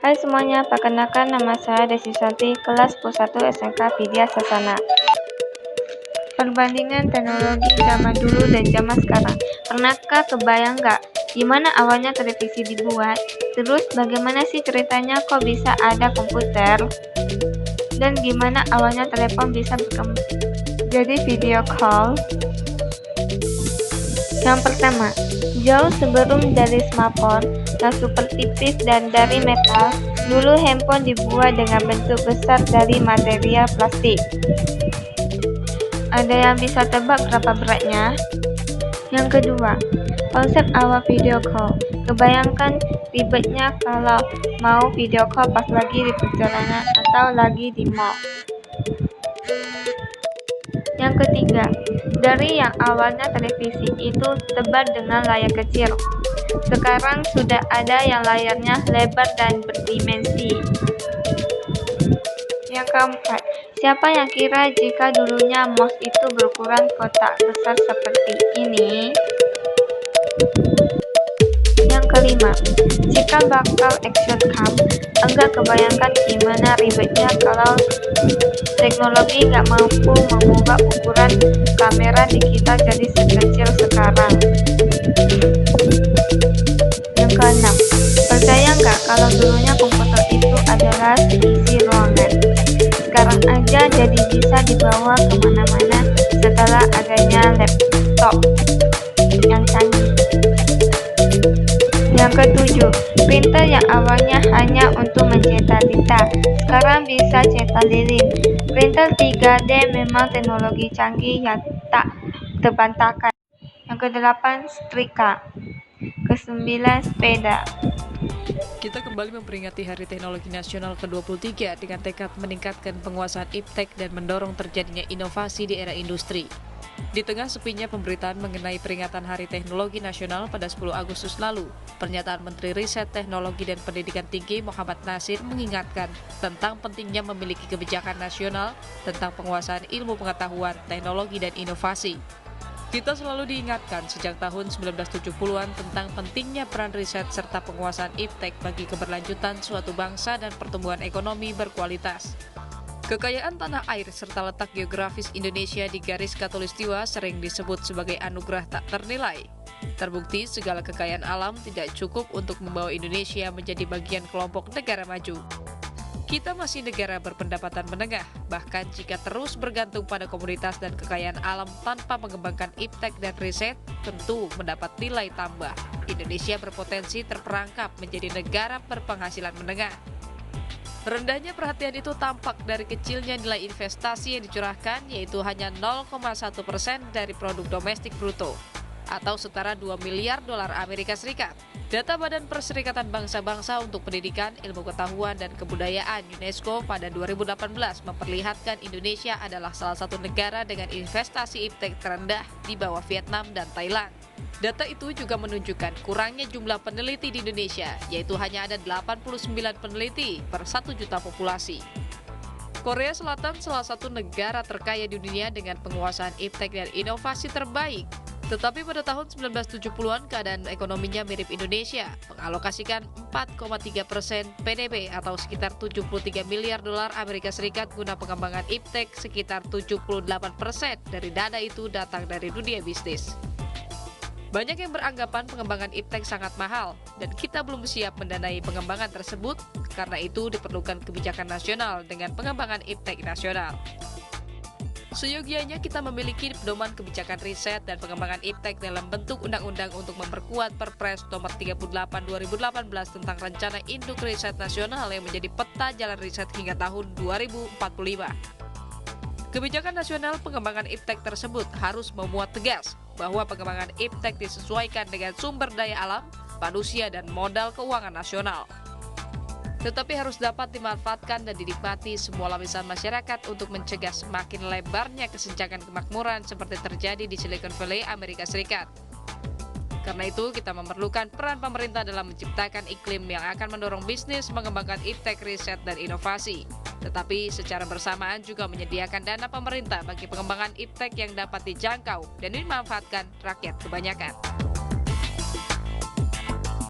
Hai semuanya, perkenalkan nama saya Desi Santi, kelas 11 SMK Vidya Sasana. Perbandingan teknologi zaman dulu dan zaman sekarang. Pernahkah kebayang nggak gimana awalnya televisi dibuat? Terus bagaimana sih ceritanya kok bisa ada komputer? Dan gimana awalnya telepon bisa jadi video call? Yang pertama, jauh sebelum dari smartphone yang super tipis dan dari metal, dulu handphone dibuat dengan bentuk besar dari material plastik. Ada yang bisa tebak berapa beratnya? Yang kedua, konsep awal video call. Kebayangkan ribetnya kalau mau video call pas lagi di perjalanan atau lagi di mall. Yang ketiga, dari yang awalnya televisi itu tebal dengan layar kecil, sekarang sudah ada yang layarnya lebar dan berdimensi. Yang keempat, siapa yang kira jika dulunya mouse itu berukuran kotak besar seperti ini? Yang kelima, jika bakal action cam, enggak kebayangkan gimana ribetnya kalau teknologi nggak mampu mengubah ukuran kamera digital jadi sekecil sekarang. Yang keenam, percaya nggak kalau dulunya komputer itu adalah seisi ruangan? Sekarang aja jadi bisa dibawa kemana-mana setelah adanya laptop yang canggih. Yang ketujuh, printer yang awalnya hanya untuk mencetak tinta, sekarang bisa cetak lilin. Printer 3D memang teknologi canggih yang tak terbantahkan. Yang kedelapan, setrika. Kesembilan, sepeda. Kita kembali memperingati Hari Teknologi Nasional ke-23 dengan tekad meningkatkan penguasaan iptek dan mendorong terjadinya inovasi di era industri. Di tengah sepinya pemberitaan mengenai peringatan Hari Teknologi Nasional pada 10 Agustus lalu, pernyataan Menteri Riset, Teknologi, dan Pendidikan Tinggi Muhammad Nasir mengingatkan tentang pentingnya memiliki kebijakan nasional tentang penguasaan ilmu pengetahuan, teknologi, dan inovasi. Kita selalu diingatkan sejak tahun 1970-an tentang pentingnya peran riset serta penguasaan iptek bagi keberlanjutan suatu bangsa dan pertumbuhan ekonomi berkualitas. Kekayaan tanah air serta letak geografis Indonesia di garis khatulistiwa sering disebut sebagai anugerah tak ternilai. Terbukti segala kekayaan alam tidak cukup untuk membawa Indonesia menjadi bagian kelompok negara maju. Kita masih negara berpendapatan menengah, bahkan jika terus bergantung pada komoditas dan kekayaan alam tanpa mengembangkan iptek dan riset, tentu mendapat nilai tambah. Indonesia berpotensi terperangkap menjadi negara berpenghasilan menengah. Rendahnya perhatian itu tampak dari kecilnya nilai investasi yang dicurahkan, yaitu hanya 0,1% dari produk domestik bruto, atau setara 2 miliar dolar Amerika Serikat. Data Badan Perserikatan Bangsa-Bangsa untuk Pendidikan, Ilmu Pengetahuan, dan Kebudayaan UNESCO pada 2018 memperlihatkan Indonesia adalah salah satu negara dengan investasi iptek terendah di bawah Vietnam dan Thailand. Data itu juga menunjukkan kurangnya jumlah peneliti di Indonesia, yaitu hanya ada 89 peneliti per 1 juta populasi. Korea Selatan salah satu negara terkaya di dunia dengan penguasaan iptek dan inovasi terbaik. Tetapi pada tahun 1970-an keadaan ekonominya mirip Indonesia, mengalokasikan 4,3% PDB atau sekitar 73 miliar dolar Amerika Serikat guna pengembangan iptek, sekitar 78% dari dana itu datang dari dunia bisnis. Banyak yang beranggapan pengembangan iptek sangat mahal, dan kita belum siap mendanai pengembangan tersebut, karena itu diperlukan kebijakan nasional dengan pengembangan iptek nasional. Seyogianya kita memiliki pedoman kebijakan riset dan pengembangan iptek dalam bentuk undang-undang untuk memperkuat Perpres Nomor 38 2018 tentang Rencana Induk Riset Nasional yang menjadi peta jalan riset hingga tahun 2045. Kebijakan nasional pengembangan iptek tersebut harus memuat tegas bahwa pengembangan iptek disesuaikan dengan sumber daya alam, manusia, dan modal keuangan nasional. Tetapi harus dapat dimanfaatkan dan dinikmati semua lapisan masyarakat untuk mencegah semakin lebarnya kesenjangan kemakmuran seperti terjadi di Silicon Valley, Amerika Serikat. Karena itu, kita memerlukan peran pemerintah dalam menciptakan iklim yang akan mendorong bisnis mengembangkan iptek, riset, dan inovasi. Tetapi secara bersamaan juga menyediakan dana pemerintah bagi pengembangan iptek yang dapat dijangkau dan dimanfaatkan rakyat kebanyakan.